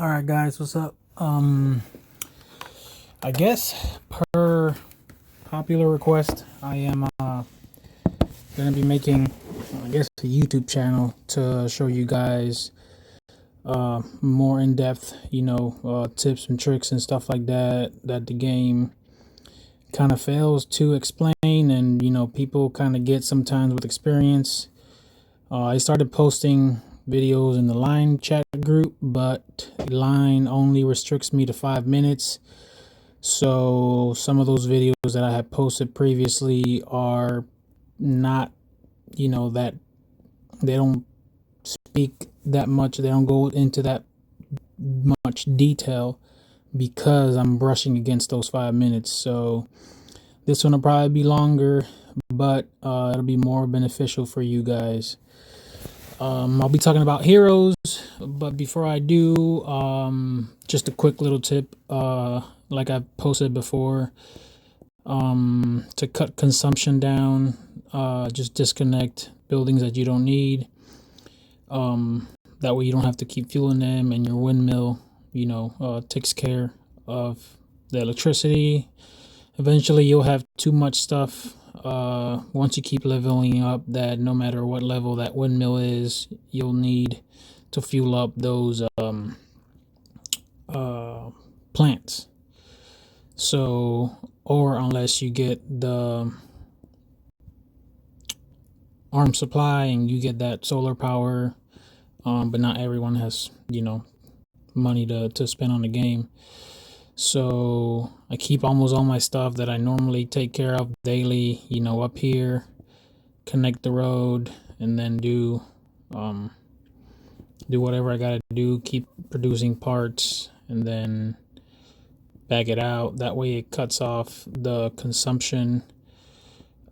All right, guys, what's up? I guess per popular request, I am gonna be making, I guess, a YouTube channel to show you guys more in depth, tips and tricks and stuff like that that the game kind of fails to explain, and people kind of get sometimes with experience. I started posting videos in the Line chat group, but Line only restricts me to 5 minutes. So some of those videos that I had posted previously are not, that they don't speak that much. They don't go into that much detail because I'm brushing against those 5 minutes. So this one will probably be longer, but it'll be more beneficial for you guys. I'll be talking about heroes, but before I do, just a quick little tip. Like I've posted before, to cut consumption down, just disconnect buildings that you don't need. That way you don't have to keep fueling them, and your windmill, takes care of the electricity. Eventually, you'll have too much stuff. Once you keep leveling up, that no matter what level that windmill is, you'll need to fuel up those plants. So, or unless you get the arm supply and you get that solar power, but not everyone has, money to spend on the game. So I keep almost all my stuff that I normally take care of daily, up here, connect the road, and then do whatever I gotta do, keep producing parts, and then back it out. That way it cuts off the consumption.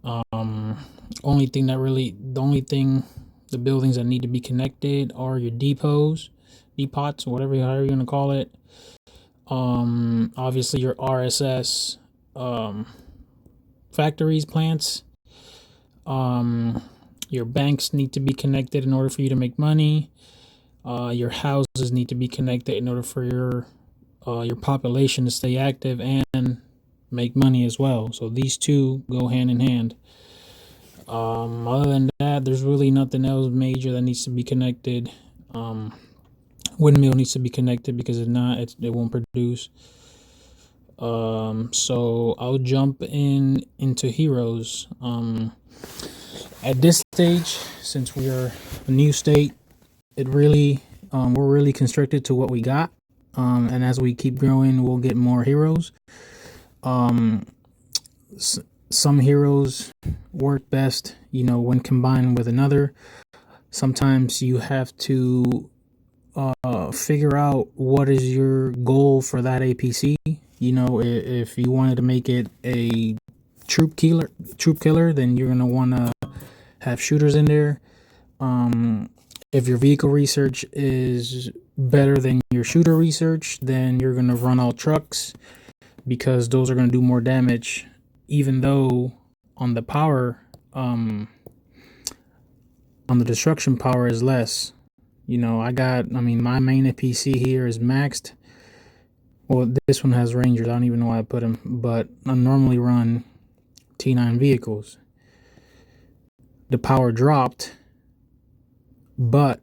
The buildings that need to be connected are your depots, however you're gonna call it. Obviously your RSS factories, plants. Your banks need to be connected in order for you to make money. Your houses need to be connected in order for your population to stay active and make money as well. So these two go hand in hand. Other than that, there's really nothing else major that needs to be connected. Windmill needs to be connected because if not, it won't produce. So I'll jump into heroes. At this stage, since we are a new state, we're really constricted to what we got. And as we keep growing, we'll get more heroes. Some heroes work best, when combined with another. Sometimes you have to figure out what is your goal for that APC. If you wanted to make it a troop killer, then you're gonna want to have shooters in there. If your vehicle research is better than your shooter research, then you're gonna run all trucks because those are gonna do more damage, even though on the power, on the destruction power is less. My main APC here is maxed. Well, this one has Rangers. I don't even know why I put them, but I normally run T9 vehicles. The power dropped, but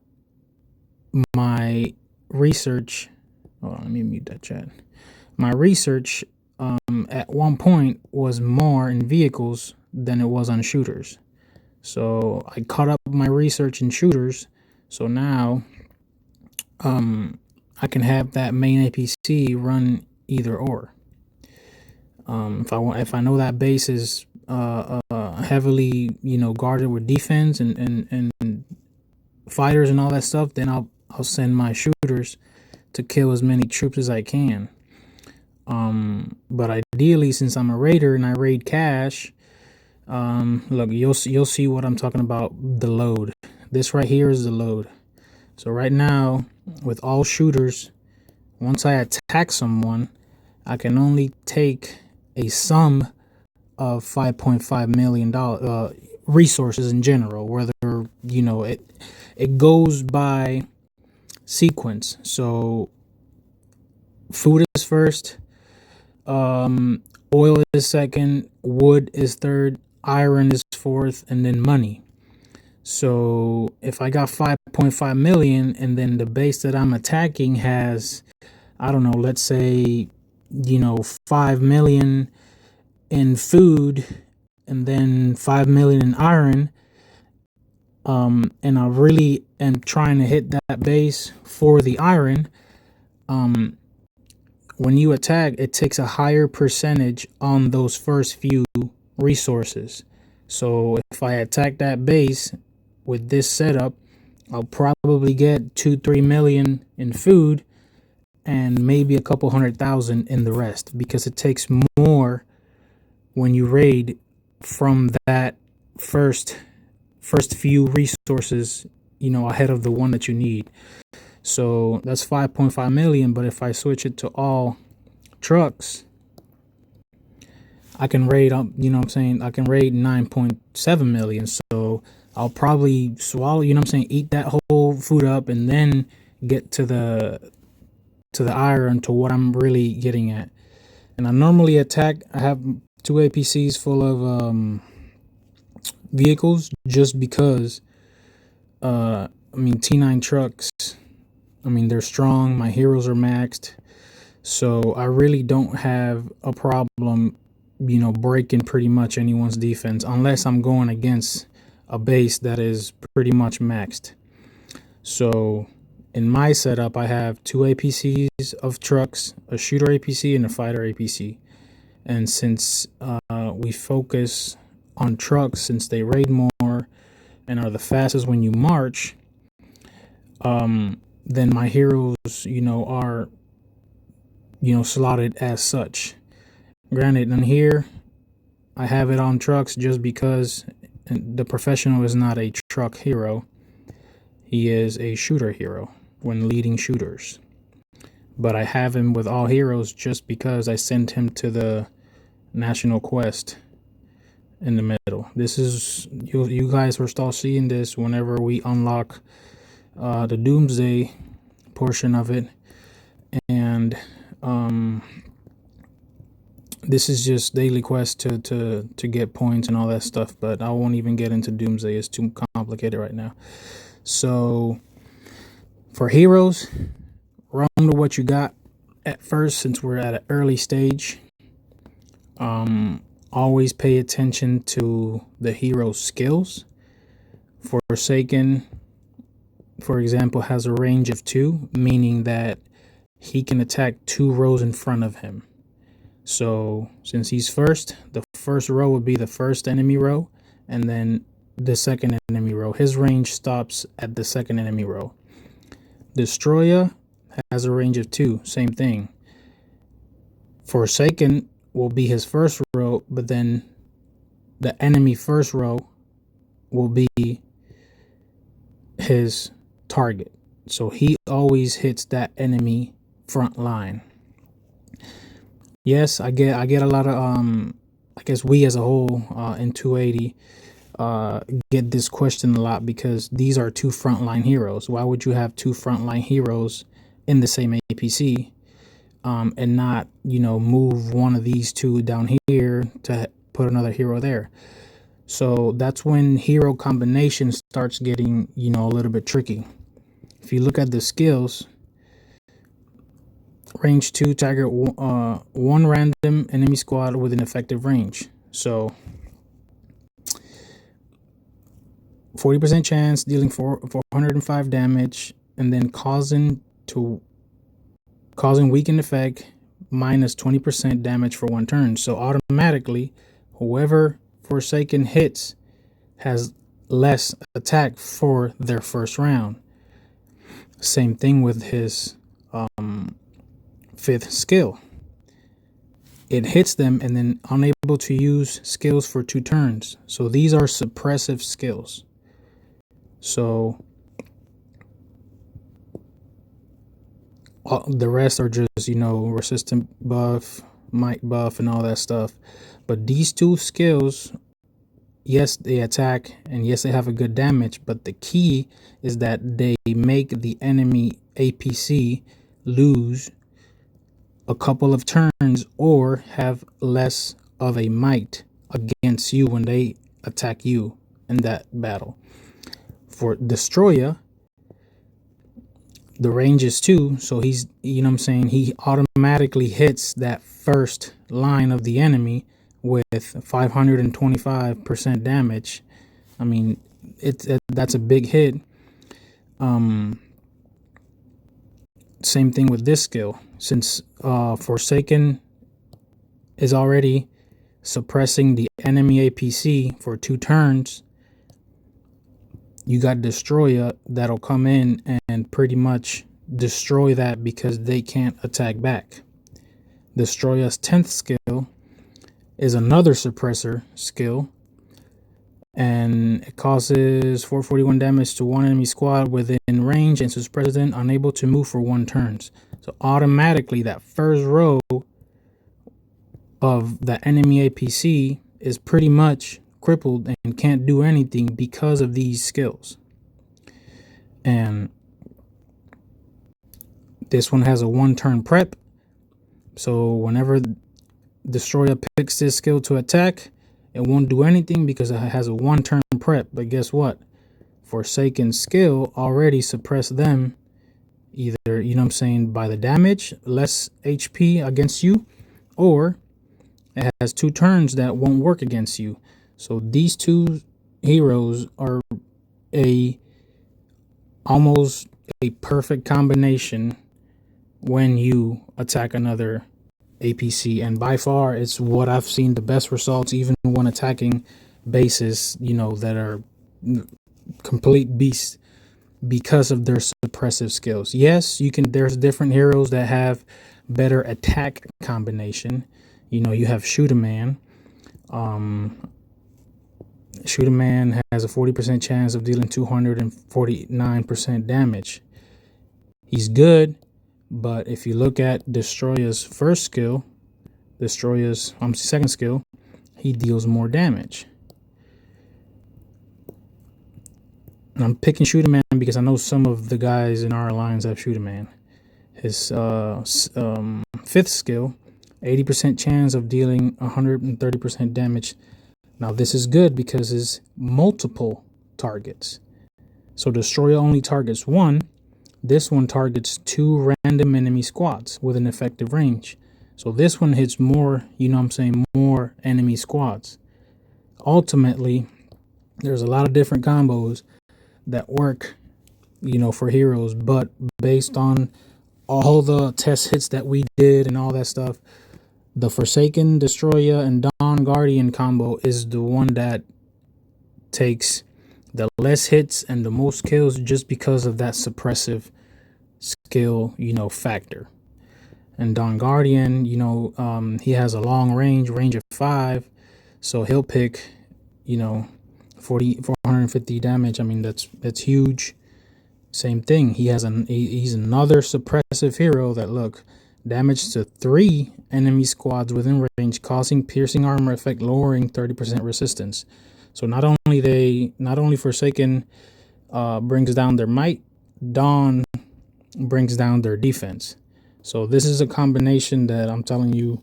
my research, hold on, let me mute that chat. My research at one point was more in vehicles than it was on shooters. So I caught up my research in shooters. So now I can have that main APC run either or. If I know that base is heavily guarded with defense and fighters and all that stuff, then I'll send my shooters to kill as many troops as I can. But ideally, since I'm a raider and I raid cash, look, you'll see what I'm talking about. The load. This right here is the load. So right now, with all shooters, once I attack someone, I can only take a sum of $5.5 million resources in general. Whether it goes by sequence. So food is first, oil is second, wood is third, iron is fourth, and then money. So if I got 5.5 million and then the base that I'm attacking has, I don't know, let's say, 5 million in food and then 5 million in iron, and I really am trying to hit that base for the iron, when you attack, it takes a higher percentage on those first few resources. So if I attack that base with this setup, I'll probably get 2-3 million in food and maybe a couple 100,000 in the rest, because it takes more when you raid from that first few resources, ahead of the one that you need. So that's 5.5 million. But if I switch it to all trucks, I can raid up, what I'm saying? I can raid 9.7 million. So I'll probably swallow, eat that whole food up and then get to the iron, to what I'm really getting at. And I normally attack, I have 2 APCs full of vehicles, just because T9 trucks, they're strong, my heroes are maxed, so I really don't have a problem, breaking pretty much anyone's defense, unless I'm going against a base that is pretty much maxed. So in my setup, I have 2 APCs of trucks, a shooter APC and a fighter APC. And since we focus on trucks, since they raid more and are the fastest when you march, then my heroes, are, slotted as such. Granted, in here, I have it on trucks just because the professional is not a truck hero. He is a shooter hero when leading shooters. But I have him with all heroes just because I sent him to the national quest in the middle. This is, you guys will start seeing this whenever we unlock the Doomsday portion of it. And this is just daily quest to get points and all that stuff, but I won't even get into Doomsday. It's too complicated right now. So for heroes, run to what you got at first, since we're at an early stage. Always pay attention to the hero's skills. Forsaken, for example, has a range of 2, meaning that he can attack 2 rows in front of him. So since he's first, the first row would be the first enemy row, and then the second enemy row. His range stops at the second enemy row. Destroyer has a range of 2, same thing. Forsaken will be his first row, but then the enemy first row will be his target. So he always hits that enemy front line. Yes, I get a lot of I guess we as a whole in 280 get this question a lot, because these are 2 frontline heroes. Why would you have 2 frontline heroes in the same APC, and not, move one of these 2 down here to put another hero there? So that's when hero combination starts getting, a little bit tricky. If you look at the skills, range 2, target 1 random enemy squad with an effective range. So 40% chance, dealing 405 damage, and then causing weakened effect, minus 20% damage for 1 turn. So automatically, whoever Forsaken hits has less attack for their first round. Same thing with his 5th skill. It hits them and then unable to use skills for 2 turns. So these are suppressive skills. So the rest are just, resistant buff, might buff, and all that stuff. But these 2 skills, yes, they attack, and yes, they have a good damage, but the key is that they make the enemy APC lose a couple of turns or have less of a might against you when they attack you in that battle. For Destroyer, the range is 2, so he's, you know what I'm saying, he automatically hits that first line of the enemy with 525% damage. I mean, that's a big hit. Same thing with this skill. Since Forsaken is already suppressing the enemy APC for 2 turns, you got Destroyer that'll come in and pretty much destroy that because they can't attack back. Destroyer's 10th skill is another suppressor skill, and it causes 441 damage to one enemy squad within range and suppresses them unable to move for 1 turn. So automatically that first row of the enemy APC is pretty much crippled and can't do anything because of these skills. And this one has a 1-turn prep, so whenever Destroyer picks this skill to attack, it won't do anything because it has a 1-turn prep. But guess what? Forsaken skill already suppressed them, either, you know what I'm saying, by the damage, less HP against you, or it has 2 turns that won't work against you. So these 2 heroes are almost a perfect combination when you attack another APC, and by far it's what I've seen the best results, even when attacking bases, you know, that are complete beasts because of their suppressive skills. Yes, you can, there's different heroes that have better attack combination. You know, you have Shooterman. Shooterman has a 40% chance of dealing 249% damage. He's good, but if you look at Destroyer's first skill, Destroyer's second skill, he deals more damage. And I'm picking Shooterman because I know some of the guys in our alliance have Shooterman. His 5th skill, 80% chance of dealing 130% damage. Now this is good because it's multiple targets. So Destroyer only targets 1. This one targets 2 random enemy squads with an effective range. So this one hits more, you know what I'm saying, more enemy squads. Ultimately, there's a lot of different combos that work, you know, for heroes, but based on all the test hits that we did and all that stuff, the Forsaken, Destroyer, and Dawn Guardian combo is the one that takes the less hits and the most kills just because of that suppressive skill, you know, factor. And Dawn Guardian, you know, he has a long range of 5, so he'll pick, you know, 450 damage. I mean, that's huge. Same thing. He's another suppressive hero that, look, damage to 3 enemy squads within range, causing piercing armor effect, lowering 30% resistance. So not only Forsaken brings down their might, Dawn brings down their defense. So this is a combination that I'm telling you,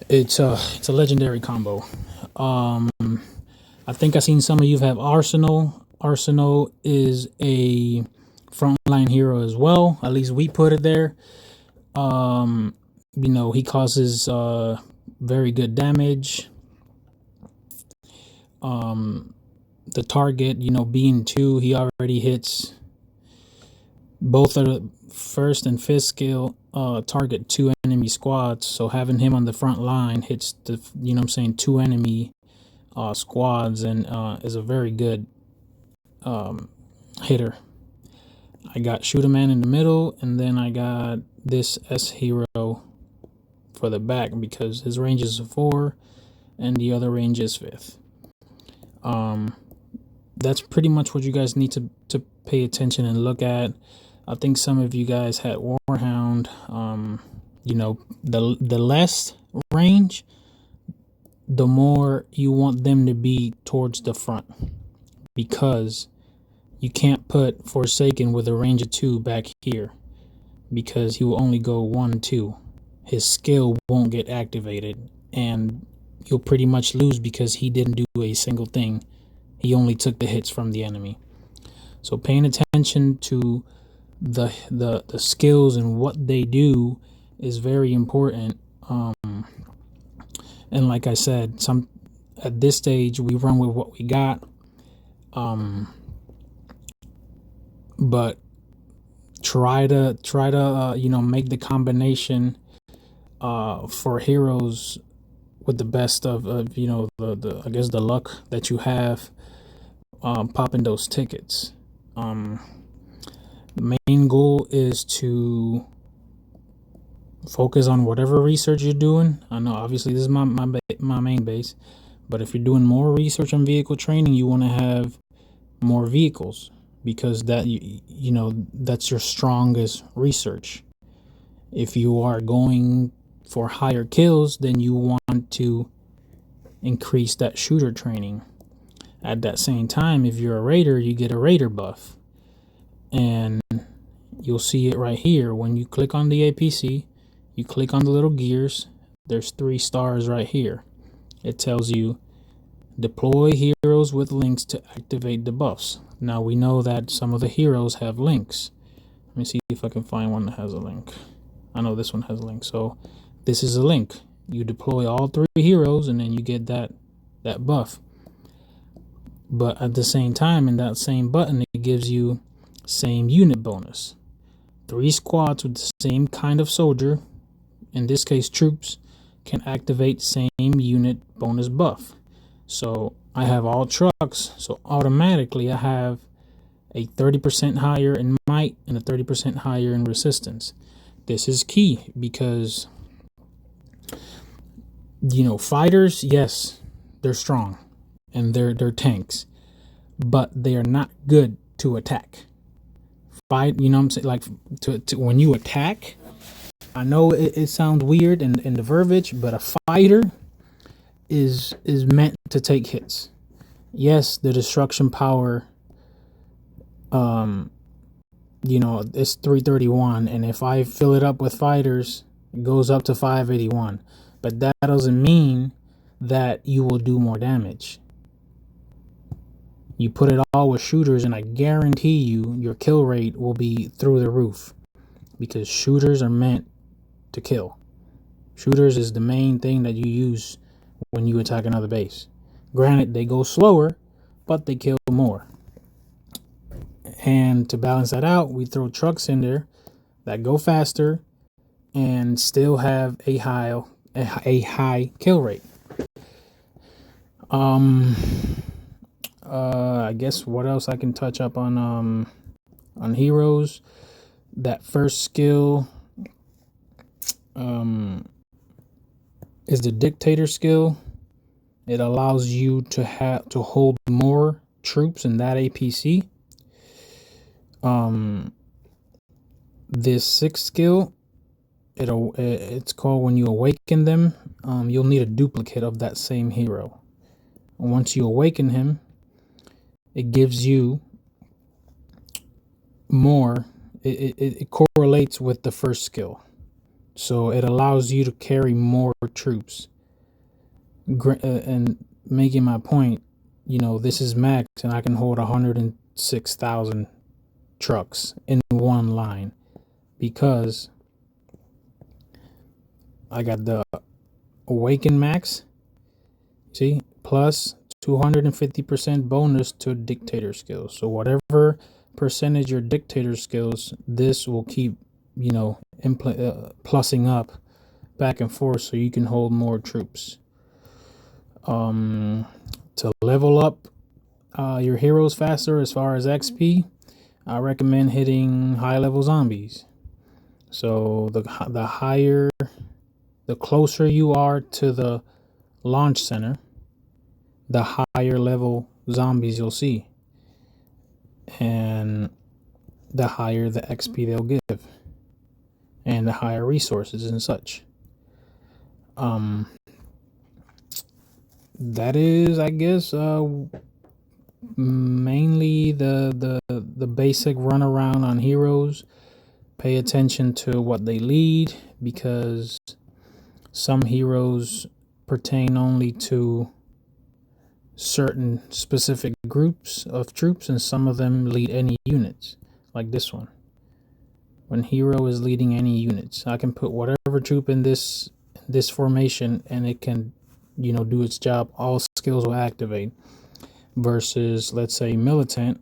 it's a legendary combo. I think I've seen some of you have Arsenal. Arsenal is a frontline hero as well. At least we put it there. You know, he causes very good damage. The target, you know, being 2, he already hits both of the 1st and 5th skill target 2 enemy squads. So having him on the front line hits the, you know what I'm saying, 2 enemy squads, and is a very good hitter. I got Shooterman in the middle, and then I got this S hero for the back because his range is 4 and the other range is 5th. That's pretty much what you guys need to pay attention and look at. I think some of you guys had Warhound. You know, the less range, the more you want them to be towards the front, because you can't put Forsaken with a range of 2 back here because he will only go 1, 2. his skill won't get activated, and you'll pretty much lose because he didn't do a single thing. He only took the hits from the enemy. So paying attention to the skills and what they do is very important. And like I said, some at this stage we run with what we got. But try to make the combination for heroes with the best of the I guess the luck that you have, popping those tickets. The main goal is to focus on whatever research you're doing. I know obviously this is my main base, but if you're doing more research on vehicle training, you want to have more vehicles, because that that's your strongest research. If you are going for higher kills, then you want to increase that shooter training. At that same time, if you're a raider, you get a raider buff, and you'll see it right here. When you click on the APC, you click on the little gears, there's 3 stars right here. It tells you deploy heroes with links to activate the buffs. Now we know that some of the heroes have links. Let me see if I can find one that has a link. I know this one has a link. So this is a link. You deploy all 3 heroes and then you get that buff. But at the same time, in that same button, it gives you same unit bonus. 3 squads with the same kind of soldier, in this case troops, can activate same unit bonus buff. So I have all trucks, so automatically I have a 30% higher in might and a 30% higher in resistance. This is key because fighters, yes, they're strong and they're tanks, but they are not good to attack. Fight, what I'm saying? Like to when you attack, I know it sounds weird in the verbiage, but a fighter is meant to take hits. Yes, the destruction power, it's 331, and if I fill it up with fighters, it goes up to 581. But that doesn't mean that you will do more damage. You put it all with shooters, and I guarantee you your kill rate will be through the roof, because shooters are meant to kill. Shooters is the main thing that you use when you attack another base. Granted, they go slower, but they kill more. And to balance that out, we throw trucks in there that go faster and still have a high kill rate. I guess what else I can touch up on heroes. That first skill is the dictator skill. It allows you to hold more troops in that APC. This 6th skill, it's called when you awaken them. You'll need a duplicate of that same hero. Once you awaken him, it gives you more. It correlates with the first skill, so it allows you to carry more troops. And making my point, this is max, and I can hold 106,000 trucks in one line because I got the awaken max, see, plus 250% bonus to dictator skills. So whatever percentage your dictator skills, this will keep plussing up back and forth, so you can hold more troops. To level up your heroes faster as far as XP, I recommend hitting high level zombies. So the closer you are to the launch center, the higher level zombies you'll see, and the higher the XP they'll give, and the higher resources and such. That is, I guess, mainly the basic runaround on heroes. pay attention to what they lead, because some heroes pertain only to certain specific groups of troops, and some of them lead any units, like this one. When hero is leading any units, I can put whatever troop in this formation and it can, do its job. All skills will activate. Versus, let's say, militant,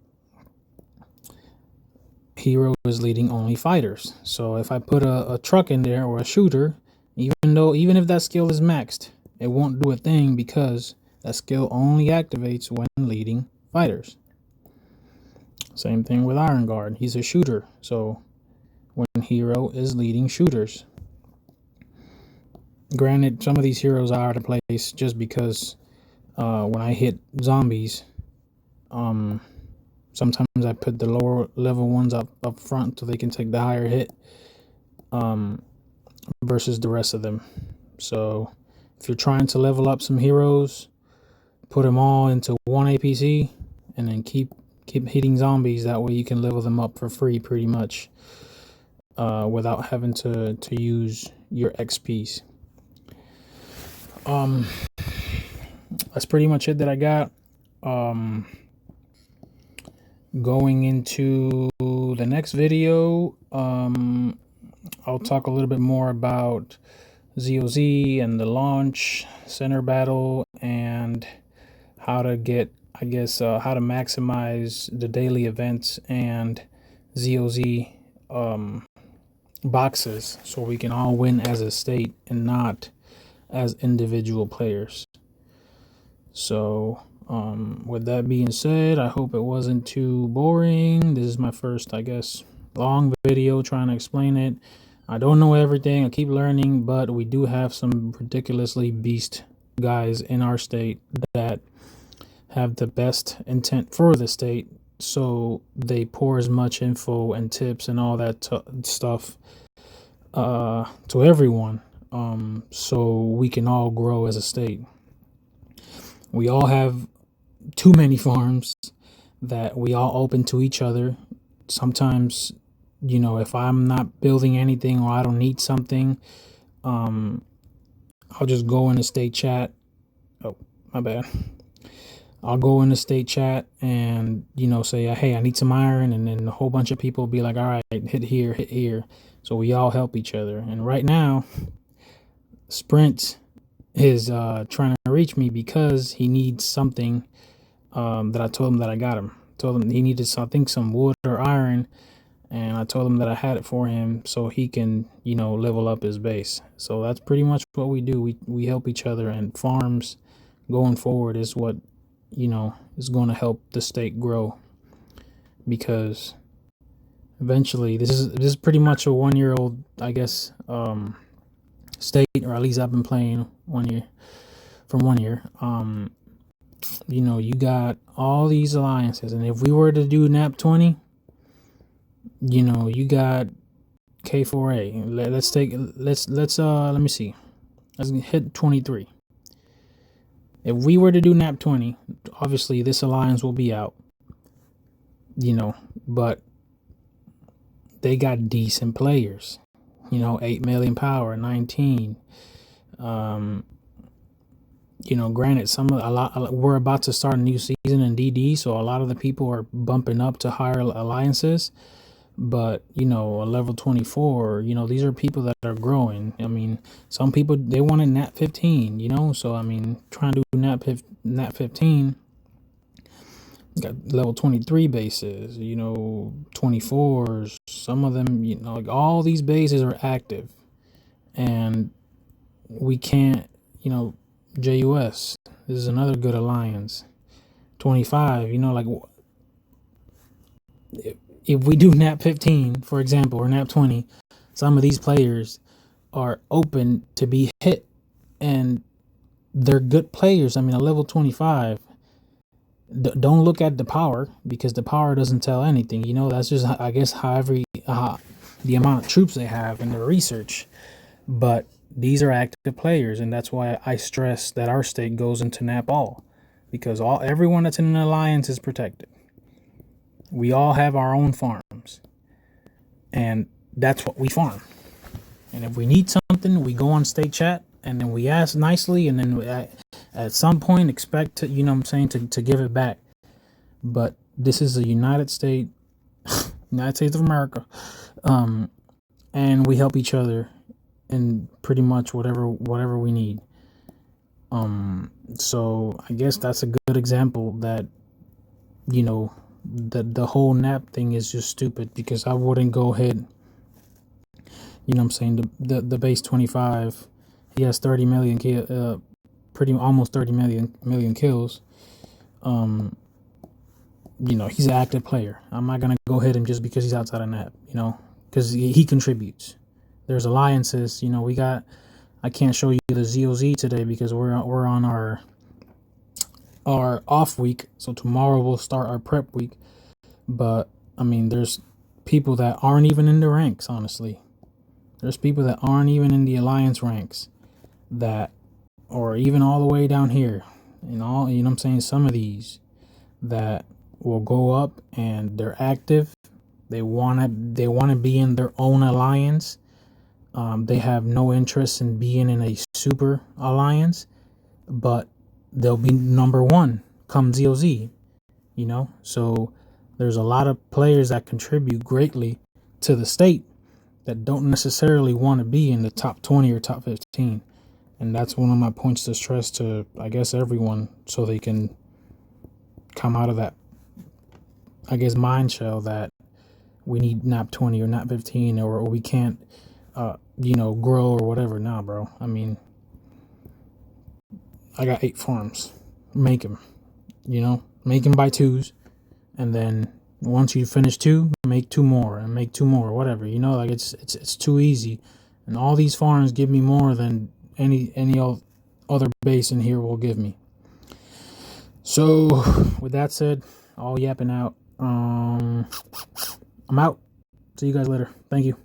hero is leading only fighters. So if I put a truck in there or a shooter, even if that skill is maxed, it won't do a thing, because that skill only activates when leading fighters. Same thing with Iron Guard. He's a shooter. So when hero is leading shooters. Granted, some of these heroes are out of place just because when I hit zombies, sometimes I put the lower level ones up front so they can take the higher hit, versus the rest of them. So if you're trying to level up some heroes, put them all into one APC and then keep hitting zombies. That way you can level them up for free pretty much, without having to use your XPs. That's pretty much it that I got. Going into the next video, I'll talk a little bit more about ZOZ and the launch center battle, and how to get, how to maximize the daily events and ZOZ boxes, so we can all win as a state and not as individual players. So with that being said, I hope it wasn't too boring. This is my first, long video trying to explain it. I don't know everything. I keep learning, but we do have some ridiculously beast guys in our state that have the best intent for the state, so they pour as much info and tips and all that stuff to everyone, so we can all grow as a state. We all have too many farms that we all open to each other. Sometimes, if I'm not building anything or I don't need something, I'll just go in the state chat. Oh, my bad. I'll go in the state chat and, say, hey, I need some iron. And then a whole bunch of people will be like, all right, hit here. So we all help each other. And right now, Sprint is trying to reach me because he needs something that I told him that I got him. Told him he needed, I think, some wood or iron. And I told him that I had it for him so he can, level up his base. So that's pretty much what we do. We help each other, and farms going forward is what, is going to help the state grow, because eventually this is pretty much a 1 year old, state, or at least I've been playing 1 year. You got all these alliances, and if we were to do NAP 20, you got K4A. Let me see. Let's hit 23. If we were to do NAP 20, obviously this alliance will be out, but they got decent players, 8 million power, 19. Granted, we're about to start a new season in DD, so a lot of the people are bumping up to higher alliances. But, a level 24, these are people that are growing. I mean, some people, they want a NAP 15, so, trying to do NAP 15, got level 23 bases, 24s, some of them, all these bases are active. And we can't, JUS, this is another good alliance. 25, if we do NAP 15, for example, or NAP 20, some of these players are open to be hit, and they're good players. A level 25, don't look at the power, because the power doesn't tell anything. That's just, the amount of troops they have in their research. But these are active players, and that's why I stress that our state goes into NAP all, because everyone that's in an alliance is protected. We all have our own farms, and that's what we farm. And if we need something, we go on state chat and then we ask nicely, and then at some point expect to, you know what I'm saying, to give it back. But this is a United States of America. And we help each other in pretty much whatever we need. So I guess that's a good example that, you know, the whole nap thing is just stupid, because I wouldn't go ahead, you know what I'm saying, the base 25, he has 30 million pretty almost 30 million kills. You know, he's an active player. I'm not gonna go hit him just because he's outside of nap, you know, because he contributes. There's alliances, you know. I can't show you the ZOZ today because we're on our off week, so tomorrow we'll start our prep week. But I mean, there's people that aren't even in the ranks, honestly. There's people that aren't even in the alliance ranks, that, or even all the way down here, you know what I'm saying, some of these that will go up and they're active. They wanna be in their own alliance. They have no interest in being in a super alliance, but they'll be number one come ZOZ, you know? So there's a lot of players that contribute greatly to the state that don't necessarily want to be in the top 20 or top 15. And that's one of my points to stress to, I guess, everyone, so they can come out of that, I guess, mind shell that we need nap 20 or nap 15, or we can't, you know, grow or whatever. Nah, bro. I mean, I got 8 farms. Make them, you know, make them by 2s. And then once you finish 2, make 2 more and make 2 more, whatever, you know, like it's too easy. And all these farms give me more than any other base in here will give me. So with that said, all yapping out. I'm out. See you guys later. Thank you.